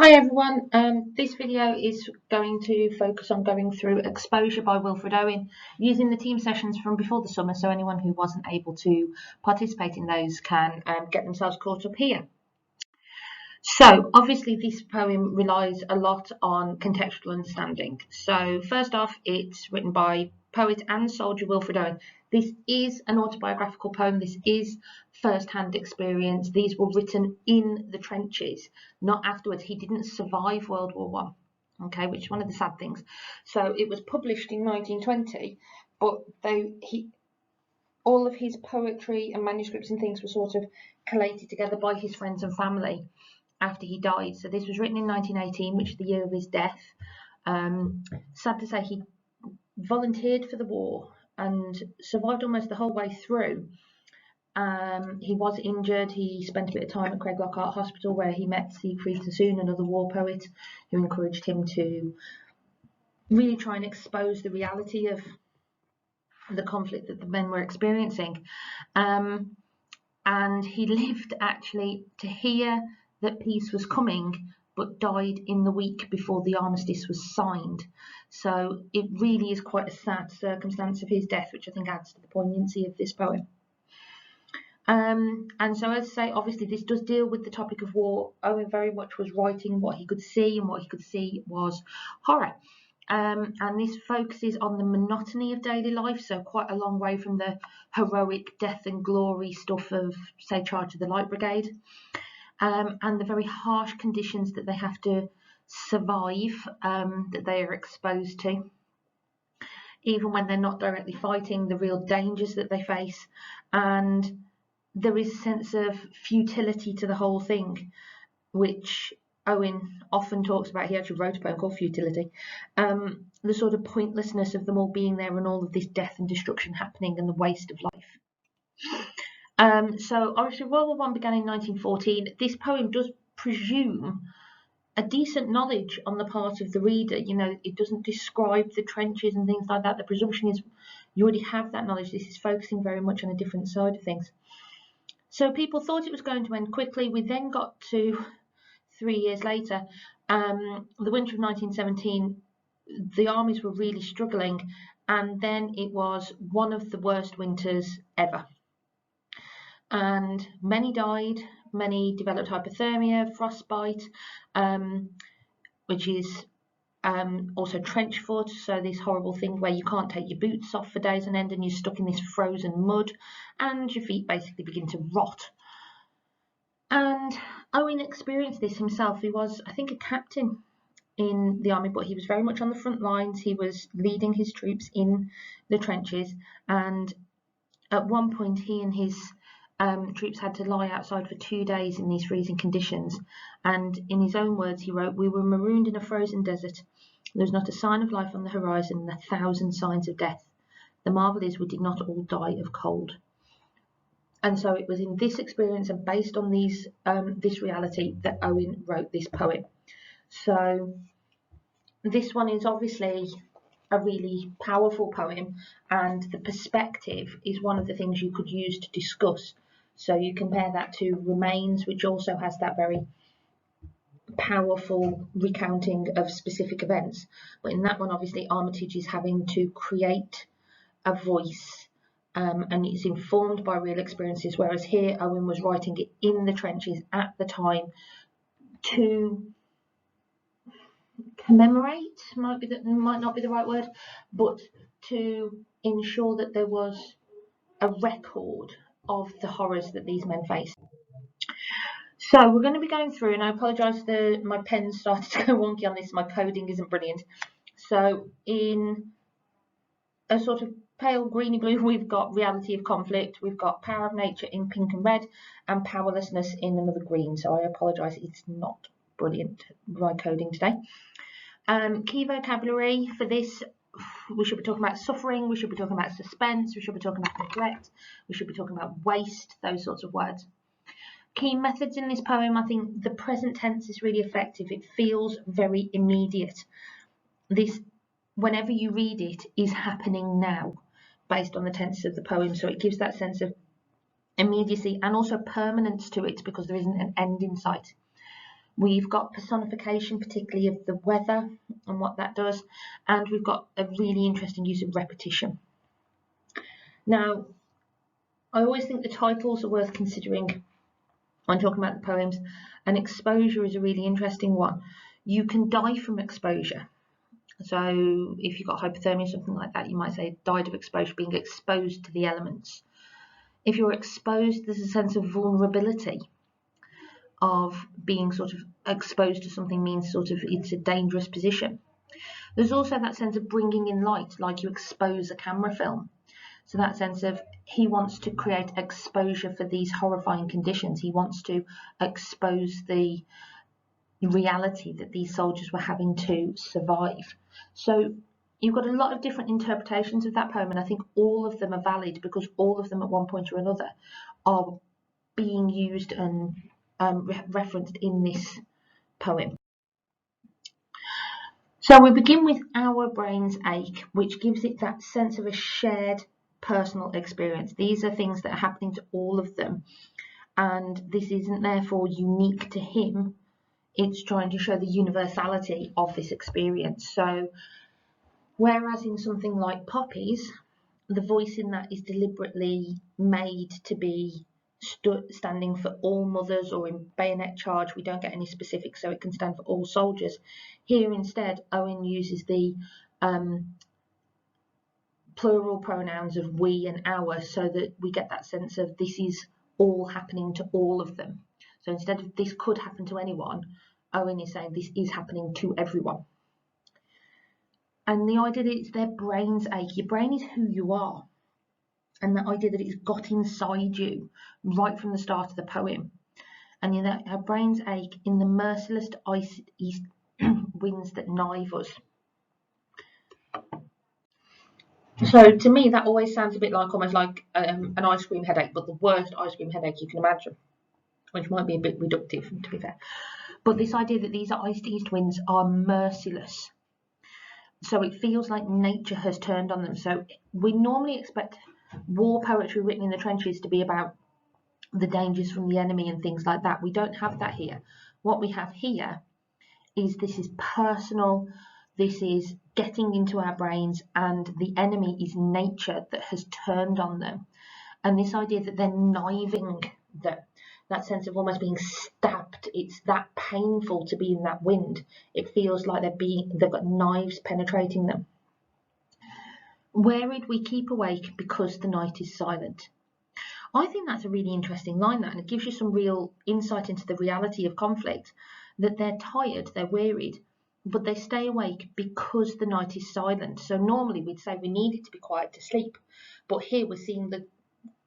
Hi everyone, this video is going to focus on going through Exposure by Wilfred Owen using the team sessions from before the summer, so anyone who wasn't able to participate in those can get themselves caught up here. So obviously this poem relies a lot on contextual understanding. So first off, it's written by poet and soldier Wilfred Owen. This is an autobiographical poem. This is first-hand experience. These were written in the trenches, not afterwards. He didn't survive World War One, okay, which is one of the sad things. So it was published in 1920, but all of his poetry and manuscripts and things were sort of collated together by his friends and family after he died. So this was written in 1918, which is the year of his death. Sad to say, he volunteered for the war and survived almost the whole way through. He was injured. He spent a bit of time at Craig Lockhart Hospital, where he met Siegfried Sassoon, another war poet, who encouraged him to really try and expose the reality of the conflict that the men were experiencing. And he lived actually to hear that peace was coming, but died in the week before the armistice was signed. So it really is quite a sad circumstance of his death, which I think adds to the poignancy of this poem. And so, as I say, obviously this does deal with the topic of war. Owen very much was writing what he could see, and what he could see was horror. And this focuses on the monotony of daily life, so quite a long way from the heroic death and glory stuff of, say, Charge of the Light Brigade, and the very harsh conditions that they have to survive, that they are exposed to, even when they're not directly fighting, the real dangers that they face. And there is a sense of futility to the whole thing, which Owen often talks about. He actually wrote a poem called Futility. The sort of pointlessness of them all being there and all of this death and destruction happening and the waste of life. So obviously World War One began in 1914. This poem does presume a decent knowledge on the part of the reader. You know, it doesn't describe the trenches and things like that. The presumption is you already have that knowledge. This is focusing very much on a different side of things. So people thought it was going to end quickly. We then got to 3 years later, the winter of 1917, the armies were really struggling, and then it was one of the worst winters ever. And many died, many developed hypothermia, frostbite, which is also trench foot, so this horrible thing where you can't take your boots off for days on end and you're stuck in this frozen mud and your feet basically begin to rot. And Owen experienced this himself. He was, I think, a captain in the army, but he was very much on the front lines. He was leading his troops in the trenches, and at one point he and his troops had to lie outside for 2 days in these freezing conditions. And in his own words, he wrote, "We were marooned in a frozen desert. There was not a sign of life on the horizon and 1,000 signs of death. The marvel is we did not all die of cold." And so it was in this experience and based on this reality that Owen wrote this poem. So this one is obviously a really powerful poem, and the perspective is one of the things you could use to discuss. So you compare that to Remains, which also has that very powerful recounting of specific events. But in that one, obviously, Armitage is having to create a voice, and it's informed by real experiences, whereas here Owen was writing it in the trenches at the time to commemorate, might not be the right word, but to ensure that there was a record of the horrors that these men faced. So we're going to be going through, and I apologise that my pen started to go wonky on this. My coding isn't brilliant. So in a sort of pale greeny blue, we've got Reality of Conflict, we've got Power of Nature in pink and red, and Powerlessness in another green. So I apologise, it's not brilliant, my coding today. Key vocabulary for this, we should be talking about suffering, we should be talking about suspense, we should be talking about neglect, we should be talking about waste, those sorts of words. Key methods in this poem, I think the present tense is really effective. It feels very immediate. This, whenever you read it, is happening now based on the tense of the poem. So it gives that sense of immediacy and also permanence to it because there isn't an end in sight. We've got personification, particularly of the weather and what that does, and we've got a really interesting use of repetition. Now, I always think the titles are worth considering when talking about the poems, and exposure is a really interesting one. You can die from exposure. So if you've got hypothermia, something like that, you might say died of exposure, being exposed to the elements. If you're exposed, there's a sense of vulnerability, of being sort of exposed to something means sort of it's a dangerous position. There's also that sense of bringing in light, like you expose a camera film. So that sense of he wants to create exposure for these horrifying conditions. He wants to expose the reality that these soldiers were having to survive. So you've got a lot of different interpretations of that poem, and I think all of them are valid because all of them at one point or another are being used and referenced in this poem. So we begin with Our Brains Ache, which gives it that sense of a shared personal experience. These are things that are happening to all of them, and this isn't therefore unique to him. It's trying to show the universality of this experience. So whereas in something like Poppies, the voice in that is deliberately made to be standing for all mothers, or in bayonet charge we don't get any specifics, so it can stand for all soldiers. Here instead Owen uses the plural pronouns of we and our, so that we get that sense of this is all happening to all of them. So instead of this could happen to anyone, Owen is saying this is happening to everyone. And the idea that it's their brains ache, your brain is who you are, and the idea that it's got inside you right from the start of the poem. And you know, our brains ache in the merciless ice east winds that knife us. So to me, that always sounds a bit like almost like an ice cream headache, but the worst ice cream headache you can imagine, which might be a bit reductive, to be fair. But this idea that these ice east winds are merciless. So it feels like nature has turned on them. So we normally expect war poetry written in the trenches to be about the dangers from the enemy and things like that. We don't have that here. What we have here is this is personal, this is getting into our brains, and the enemy is nature that has turned on them. And this idea that they're kniving them, that sense of almost being stabbed, it's that painful to be in that wind. It feels like they've got knives penetrating them. Wearied we keep awake because the night is silent. I think that's a really interesting line, that, and it gives you some real insight into the reality of conflict, that they're tired, they're wearied, but they stay awake because the night is silent. So normally we'd say we need it to be quiet to sleep, but here we're seeing the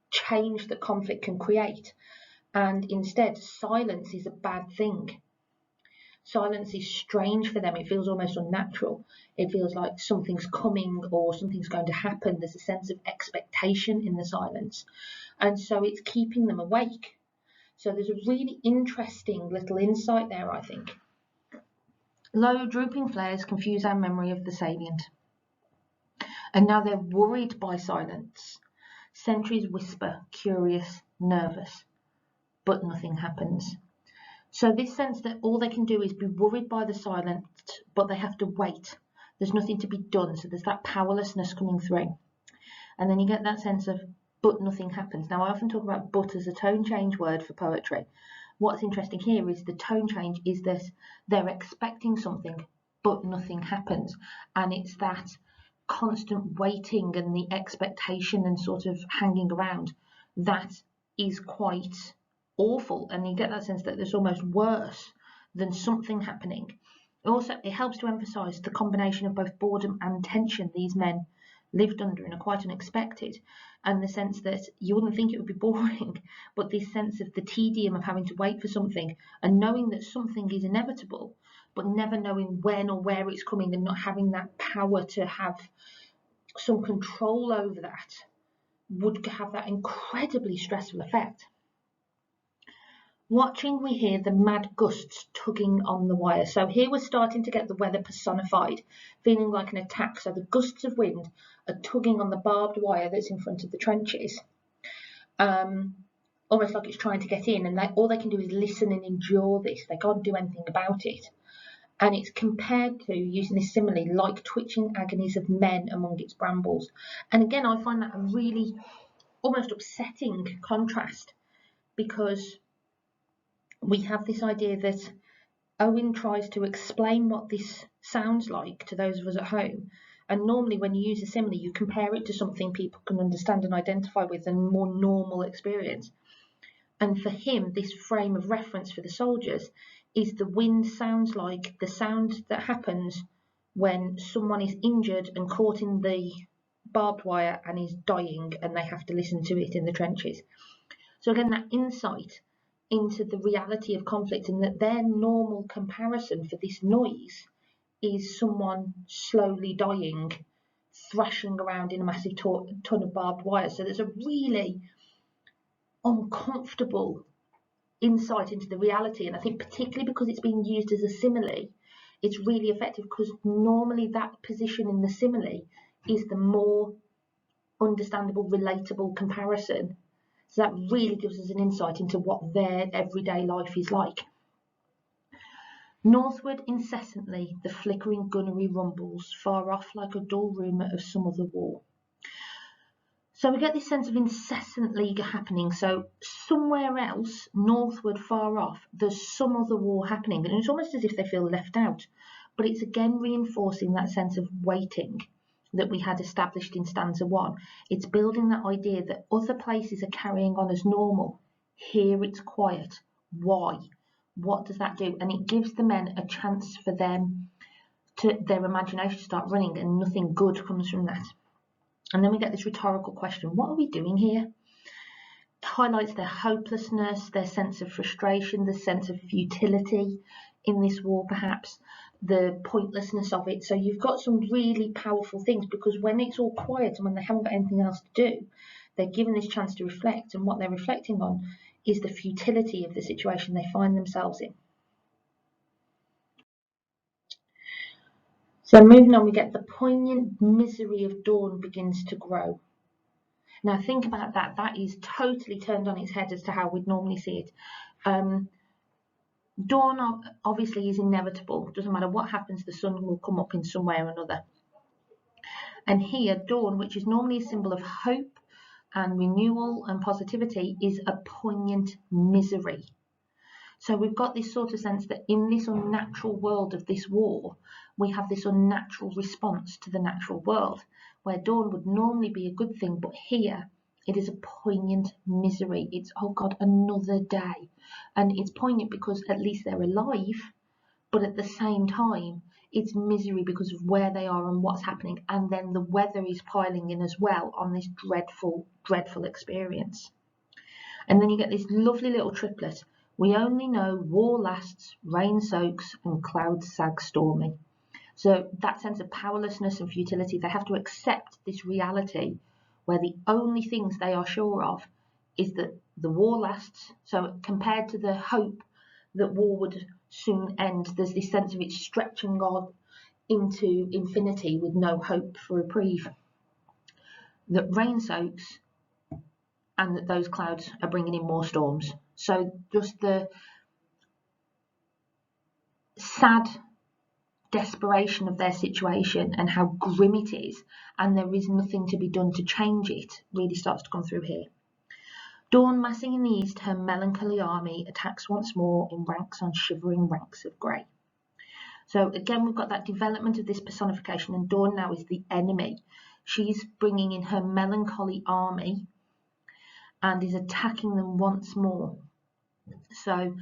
change that conflict can create, and instead silence is a bad thing. Silence is strange for them. It feels almost unnatural. It feels like something's coming or something's going to happen. There's a sense of expectation in the silence, and so it's keeping them awake. So there's a really interesting little insight there, I think. Low drooping flares confuse our memory of the salient, and now they're worried by silence. Sentries whisper, curious, nervous, but nothing happens. So this sense that all they can do is be worried by the silence, but they have to wait. There's nothing to be done, so there's that powerlessness coming through. And then you get that sense of, but nothing happens. Now, I often talk about but as a tone change word for poetry. What's interesting here is the tone change is that they're expecting something, but nothing happens. And it's that constant waiting and the expectation and sort of hanging around that is quite awful. And you get that sense that there's almost worse than something happening. Also, it helps to emphasize the combination of both boredom and tension these men lived under and are quite unexpected, and the sense that you wouldn't think it would be boring, but this sense of the tedium of having to wait for something and knowing that something is inevitable, but never knowing when or where it's coming, and not having that power to have some control over that would have that incredibly stressful effect. Watching, we hear the mad gusts tugging on the wire. So here we're starting to get the weather personified, feeling like an attack. So the gusts of wind are tugging on the barbed wire that's in front of the trenches. almost like it's trying to get in, and all they can do is listen and endure this. They can't do anything about it. And it's compared to, using this simile, like twitching agonies of men among its brambles. And again, I find that a really almost upsetting contrast, because we have this idea that Owen tries to explain what this sounds like to those of us at home. And normally when you use a simile, you compare it to something people can understand and identify with, and more normal experience. And for him, this frame of reference for the soldiers is the wind sounds like the sound that happens when someone is injured and caught in the barbed wire and is dying, and they have to listen to it in the trenches. So again, that insight into the reality of conflict, and that their normal comparison for this noise is someone slowly dying, thrashing around in a massive ton of barbed wire. So there's a really uncomfortable insight into the reality, and I think particularly because it's being used as a simile, it's really effective, because normally that position in the simile is the more understandable, relatable comparison. So that really gives us an insight into what their everyday life is like. Northward incessantly the flickering gunnery rumbles, far off like a dull rumour of some other war. So we get this sense of incessantly happening. So somewhere else, northward, far off, there's some other war happening. And it's almost as if they feel left out. But it's again reinforcing that sense of waiting that we had established in stanza 1. It's building that idea that other places are carrying on as normal. Here it's quiet. Why? What does that do? And it gives the men a chance for them to their imagination to start running, and nothing good comes from that. And then we get this rhetorical question, what are we doing here? It highlights their hopelessness, their sense of frustration, the sense of futility in this war, perhaps, the pointlessness of it. So you've got some really powerful things, because when it's all quiet and when they haven't got anything else to do, they're given this chance to reflect, and what they're reflecting on is the futility of the situation they find themselves in. So moving on, we get the poignant misery of dawn begins to grow. Now think about that. That is totally turned on its head as to how we'd normally see it. Dawn obviously is inevitable. Doesn't matter what happens, the sun will come up in some way or another. And here, dawn, which is normally a symbol of hope and renewal and positivity, is a poignant misery. So we've got this sort of sense that in this unnatural world of this war, we have this unnatural response to the natural world, where dawn would normally be a good thing, but here it is a poignant misery. It's, oh God, another day. And it's poignant because at least they're alive, but at the same time, it's misery because of where they are and what's happening. And then the weather is piling in as well on this dreadful, dreadful experience. And then you get this lovely little triplet. We only know war lasts, rain soaks, and clouds sag stormy. So that sense of powerlessness and futility, they have to accept this reality where the only things they are sure of is that the war lasts. So compared to the hope that war would soon end, there's this sense of it stretching on into infinity with no hope for reprieve. That rain soaks, and that those clouds are bringing in more storms. So just the sad desperation of their situation and how grim it is, and there is nothing to be done to change it, really starts to come through here. Dawn, massing in the east, her melancholy army attacks once more in ranks on shivering ranks of grey. So again, we've got that development of this personification, and Dawn now is the enemy. She's bringing in her melancholy army and is attacking them once more. So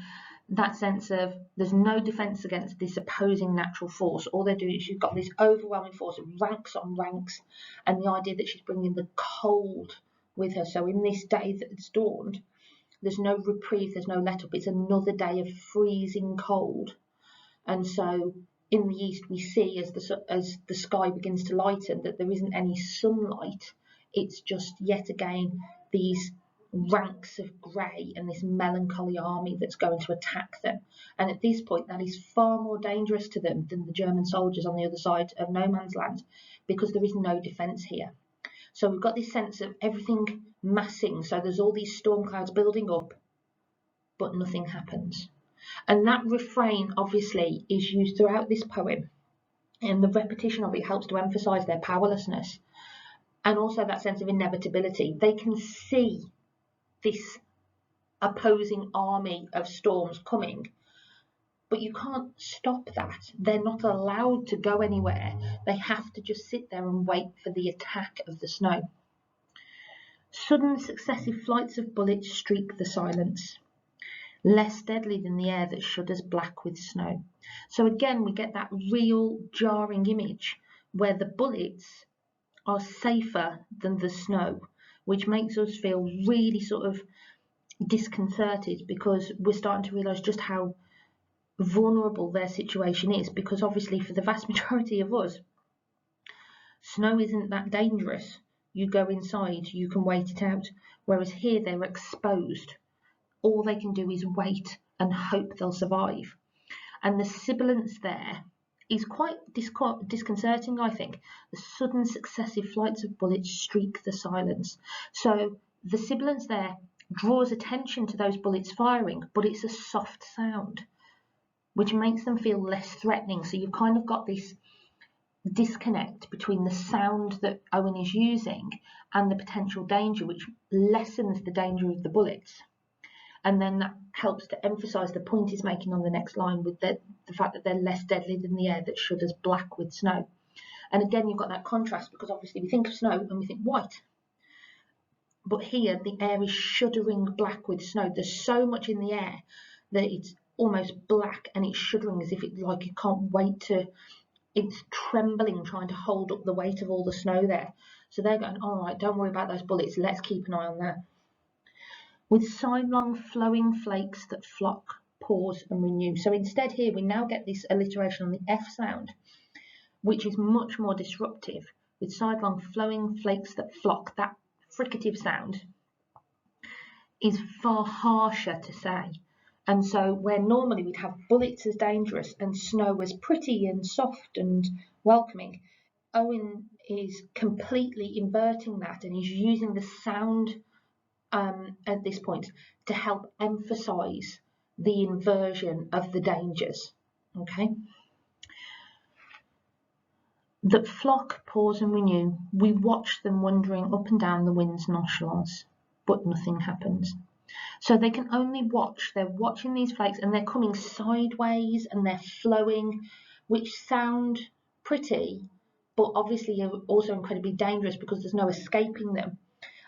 that sense of there's no defence against this opposing natural force. All they're doing is she's got this overwhelming force of ranks on ranks, and the idea that she's bringing the cold with her. So in this day that it's dawned, there's no reprieve, there's no let up. It's another day of freezing cold. And so in the east we see as the sky begins to lighten that there isn't any sunlight. It's just yet again these ranks of grey and this melancholy army that's going to attack them. And at this point, that is far more dangerous to them than the German soldiers on the other side of no man's land, because there is no defence here. So we've got this sense of everything massing. So there's all these storm clouds building up, but nothing happens. And that refrain obviously is used throughout this poem, and the repetition of it helps to emphasize their powerlessness and also that sense of inevitability. They can see this opposing army of storms coming, but you can't stop that. They're not allowed to go anywhere. They have to just sit there and wait for the attack of the snow. Sudden successive flights of bullets streak the silence, less deadly than the air that shudders black with snow. So again, we get that real jarring image where the bullets are safer than the snow, which makes us feel really sort of disconcerted, because we're starting to realise just how vulnerable their situation is, because obviously for the vast majority of us, snow isn't that dangerous. You go inside, you can wait it out, whereas here they're exposed. All they can do is wait and hope they'll survive. And the sibilance there is quite disconcerting, I think. The sudden successive flights of bullets streak the silence. So the sibilance there draws attention to those bullets firing, but it's a soft sound, which makes them feel less threatening. So you've kind of got this disconnect between the sound that Owen is using and the potential danger, which lessens the danger of the bullets. And then that helps to emphasise the point he's making on the next line with the fact that they're less deadly than the air that shudders black with snow. And again, you've got that contrast, because obviously we think of snow and we think white. But here, the air is shuddering black with snow. There's so much in the air that it's almost black, and it's shuddering as if it can't wait to... It's trembling, trying to hold up the weight of all the snow there. So they're going, all right, don't worry about those bullets. Let's keep an eye on that. With sidelong flowing flakes that flock, pause and renew. So instead here we now get this alliteration on the F sound, which is much more disruptive. With sidelong flowing flakes that flock, that fricative sound is far harsher to say. And so where normally we'd have bullets as dangerous and snow as pretty and soft and welcoming, Owen is completely inverting that, and he's using the sound at this point to help emphasize the inversion of the dangers. Okay. That flock, pause and renew. We watch them wandering up and down the wind's nonchalance, but nothing happens. So they can only watch. They're watching these flakes, and they're coming sideways and they're flowing, which sound pretty, but obviously are also incredibly dangerous because there's no escaping them.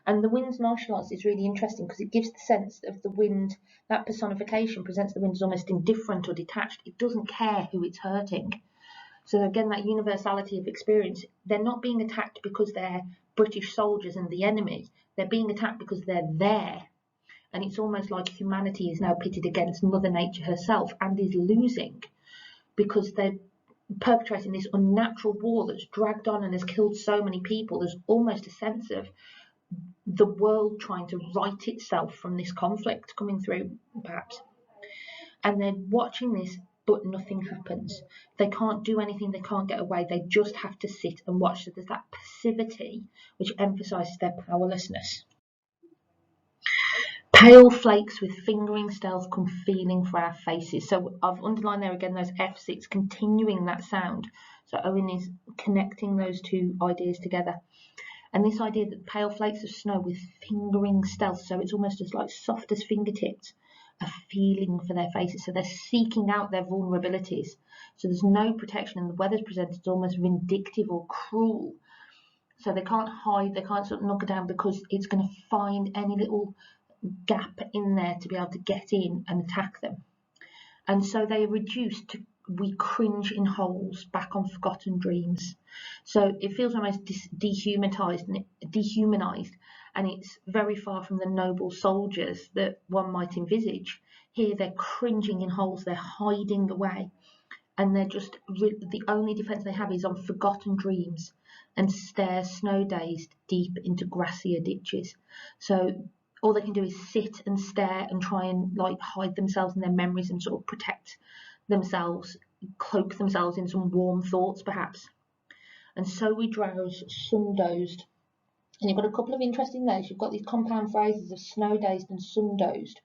And the wind's nonchalance is really interesting because it gives the sense of the wind, that personification presents the wind as almost indifferent or detached. It doesn't care who it's hurting. So again, that universality of experience, they're not being attacked because they're British soldiers and the enemy. They're being attacked because they're there. And it's almost like humanity is now pitted against Mother Nature herself and is losing, because they're perpetrating this unnatural war that's dragged on and has killed so many people. There's almost a sense of the world trying to right itself from this conflict coming through, perhaps. And they're watching this, but nothing happens. They can't do anything, they can't get away, they just have to sit and watch. So there's that passivity which emphasises their powerlessness. Pale flakes with fingering stealth come feeling for our faces. So I've underlined there again those Fs, it's continuing that sound. So Owen is connecting those two ideas together. And this idea that pale flakes of snow with fingering stealth, so it's almost as like soft as fingertips, are feeling for their faces. So they're seeking out their vulnerabilities. So there's no protection, and the weather's presented as almost vindictive or cruel. So they can't hide, they can't sort of knock it down, because it's going to find any little gap in there to be able to get in and attack them. And so they are reduced to, we cringe in holes back on forgotten dreams. So it feels almost dehumanized, and it's very far from the noble soldiers that one might envisage. Here they're cringing in holes, they're hiding away, and they're just, the only defense they have is on forgotten dreams and stare snow-dazed deep into grassier ditches. So all they can do is sit and stare and try and like hide themselves in their memories and sort of protect themselves, cloak themselves in some warm thoughts perhaps. And so we drowse, sun-dozed, And you've got a couple of interesting those. You've got these compound phrases of snow-dazed and sun-dozed,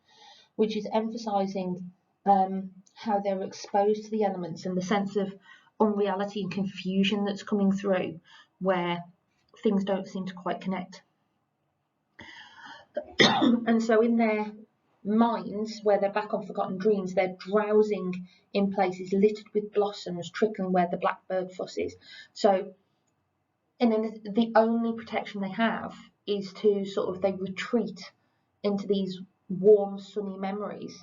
which is emphasising how they're exposed to the elements and the sense of unreality and confusion that's coming through, where things don't seem to quite connect. And so in their minds, where they're back on forgotten dreams, they're drowsing in places littered with blossoms trickling where the blackbird fusses. So, and then the only protection they have is to they retreat into these warm, sunny memories,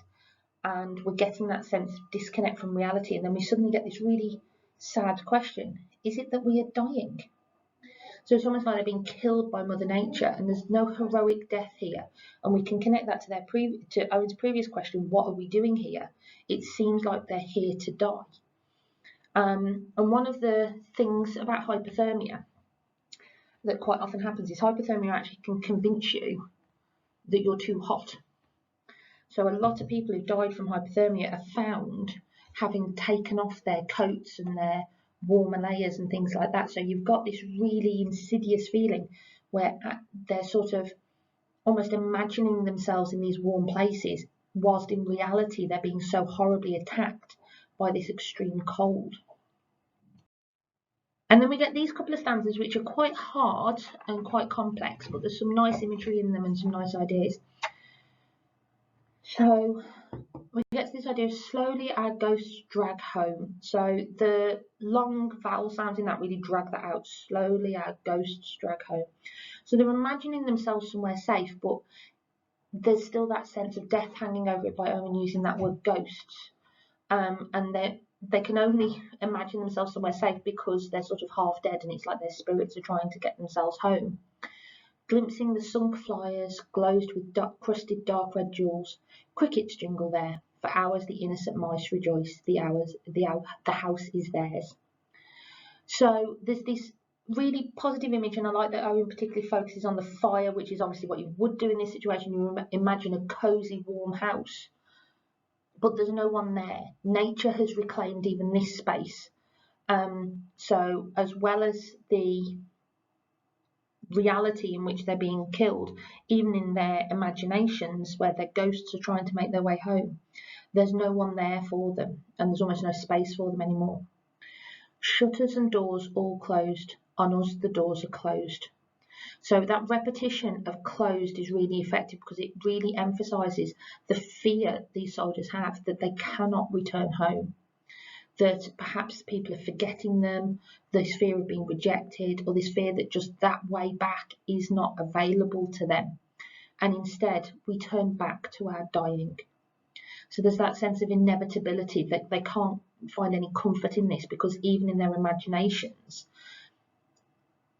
and we're getting that sense of disconnect from reality. And then we suddenly get this really sad question: is it that we are dying? So it's almost like they're being killed by Mother Nature, and there's no heroic death here. And we can connect that to Owen's previous question: what are we doing here? It seems like they're here to die. And one of the things about hypothermia that quite often happens is hypothermia actually can convince you that you're too hot. So a lot of people who died from hypothermia are found having taken off their coats and their warmer layers and things like that. So you've got this really insidious feeling where they're almost imagining themselves in these warm places, whilst in reality they're being so horribly attacked by this extreme cold. And then we get these couple of stanzas which are quite hard and quite complex, but there's some nice imagery in them and some nice ideas. So we get to this idea of slowly our ghosts drag home. So the long vowel sounds in that really drag that out. Slowly our ghosts drag home. So they're imagining themselves somewhere safe, but there's still that sense of death hanging over it by Owen using that word ghosts. And they can only imagine themselves somewhere safe because they're half dead, and it's like their spirits are trying to get themselves home. Glimpsing the sunk flyers, glozed with crusted dark red jewels, crickets jingle there. For hours the innocent mice rejoice. The house is theirs. So there's this really positive image, and I like that Owen particularly focuses on the fire, which is obviously what you would do in this situation. You imagine a cosy, warm house, but there's no one there. Nature has reclaimed even this space. So as well as the reality in which they're being killed, even in their imaginations where their ghosts are trying to make their way home, there's no one there for them, and there's almost no space for them anymore. Shutters and doors all closed. On us the doors are closed. So that repetition of closed is really effective because it really emphasises the fear these soldiers have that they cannot return home, that perhaps people are forgetting them, this fear of being rejected, or this fear that just that way back is not available to them. And instead, we turn back to our dying. So there's that sense of inevitability that they can't find any comfort in this, because even in their imaginations,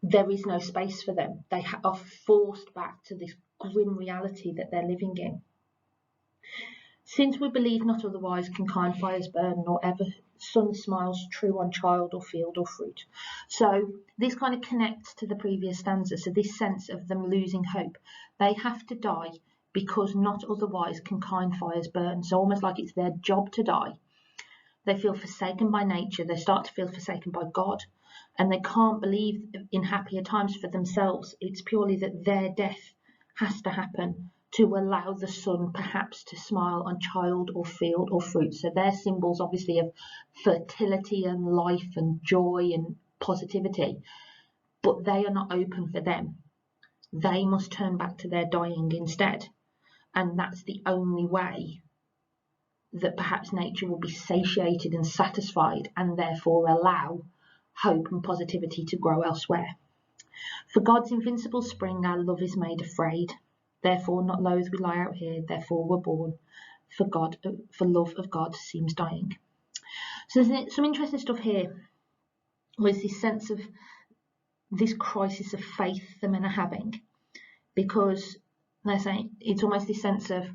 there is no space for them. They are forced back to this grim reality that they're living in. Since we believe not otherwise, can kind fires burn, nor ever sun smiles true on child or field or fruit. So this kind of connects to the previous stanza. So this sense of them losing hope. They have to die because not otherwise can kind fires burn. So almost like it's their job to die. They feel forsaken by nature. They start to feel forsaken by God. And they can't believe in happier times for themselves. It's purely that their death has to happen to allow the sun perhaps to smile on child or field or fruit. So they're symbols obviously of fertility and life and joy and positivity, but they are not open for them. They must turn back to their dying instead. And that's the only way that perhaps nature will be satiated and satisfied, and therefore allow hope and positivity to grow elsewhere. For God's invincible spring our love is made afraid. Therefore not loath we lie out here, therefore we're born. For love of God seems dying. So there's some interesting stuff here. There's this sense of this crisis of faith the men are having, because they're saying it's almost this sense of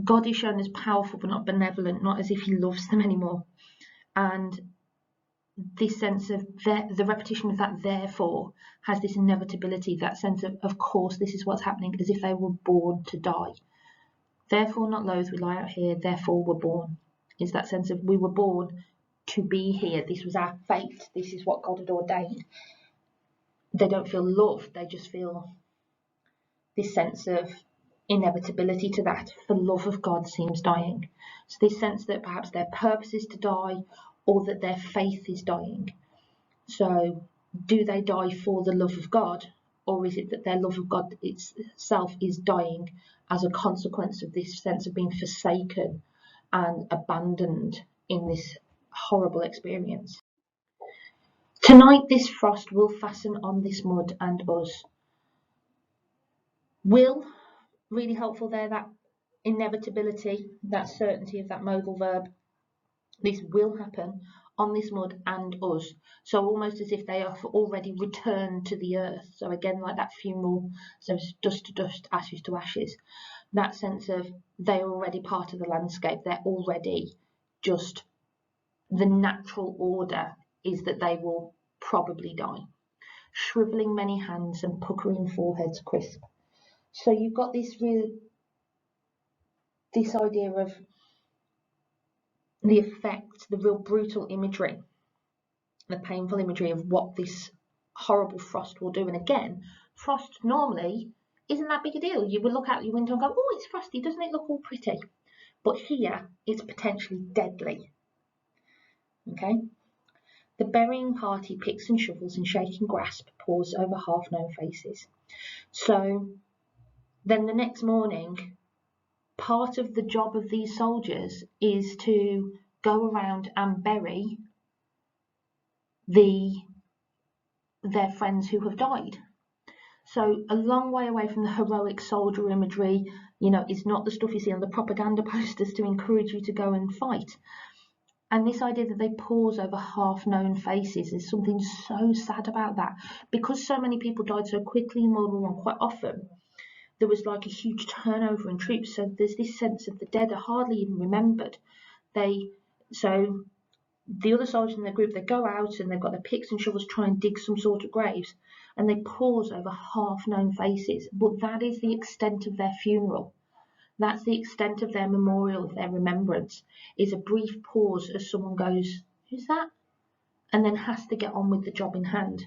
God is shown as powerful but not benevolent, not as if he loves them anymore. And this sense of the repetition of that therefore has this inevitability, that sense of course this is what's happening, as if they were born to die. Therefore not loath we lie out here, therefore we're born. It's that sense of we were born to be here. This was our fate. This is what God had ordained. they don't feel love, they just feel this sense of inevitability to that. The love of God seems dying. So this sense that perhaps their purpose is to die, or that their faith is dying. So do they die for the love of God, or is it that their love of God itself is dying as a consequence of this sense of being forsaken and abandoned in this horrible experience? Tonight this frost will fasten on this mud and us. Will, really helpful there, that inevitability, that certainty of that modal verb. This will happen on this mud and us. So almost as if they have already returned to the earth. So again, like that funeral, so dust to dust, ashes to ashes. That sense of they're already part of the landscape. They're already just, the natural order is that they will probably die. Shrivelling many hands and puckering foreheads crisp. So you've got this idea of the effect, the real brutal imagery, the painful imagery of what this horrible frost will do. And again, frost normally isn't that big a deal. You would look out your window and go, oh, it's frosty, doesn't it look all pretty? But here, it's potentially deadly. Okay? The burying party picks and shovels and shaking grasp pours over half-known faces. So then the next morning, part of the job of these soldiers is to go around and bury their friends who have died. So a long way away from the heroic soldier imagery, is not the stuff you see on the propaganda posters to encourage you to go and fight. And this idea that they pause over half-known faces is something so sad about that. Because so many people died so quickly in World War I, quite often, there was like a huge turnover in troops. So there's this sense of the dead are hardly even remembered. So the other soldiers in the group, they go out and they've got their picks and shovels, try and dig some sort of graves, and they pause over half-known faces. But that is the extent of their funeral. That's the extent of their memorial, of their remembrance, is a brief pause as someone goes, who's that? And then has to get on with the job in hand.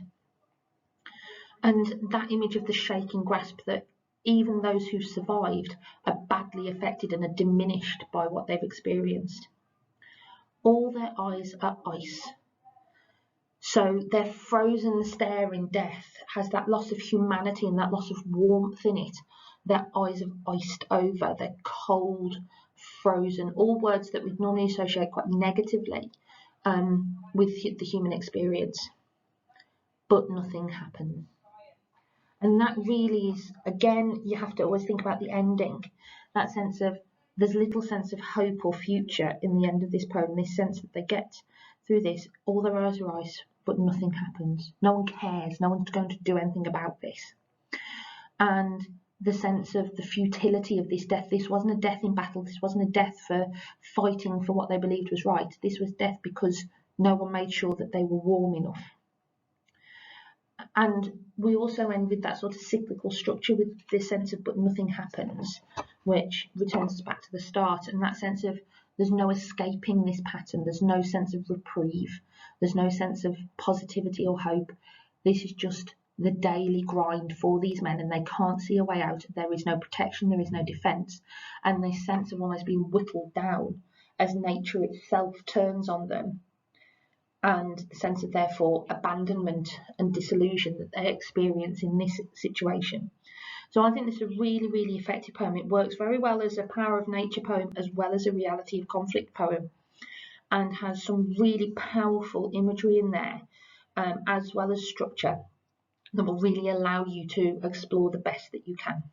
And that image of the shaking grasp, that even those who survived are badly affected and are diminished by what they've experienced. All their eyes are ice. So their frozen stare in death has that loss of humanity and that loss of warmth in it. Their eyes have iced over, they're cold, frozen, all words that we'd normally associate quite negatively with the human experience. But nothing happens. And that really is, again, you have to always think about the ending. That sense of, there's little sense of hope or future in the end of this poem, this sense that they get through this, all their eyes are ice, but nothing happens. No one cares, no one's going to do anything about this. And the sense of the futility of this death. This wasn't a death in battle, this wasn't a death for fighting for what they believed was right. This was death because no one made sure that they were warm enough. And we also end with that sort of cyclical structure, with this sense of but nothing happens, which returns us back to the start, and that sense of there's no escaping this pattern, there's no sense of reprieve, there's no sense of positivity or hope. This is just the daily grind for these men, and they can't see a way out. There is no protection, there is no defence, and this sense of almost being whittled down as nature itself turns on them, and the sense of therefore abandonment and disillusion that they experience in this situation. So I think this is a really, really effective poem. It works very well as a power of nature poem as well as a reality of conflict poem, and has some really powerful imagery in there, as well as structure, that will really allow you to explore the best that you can.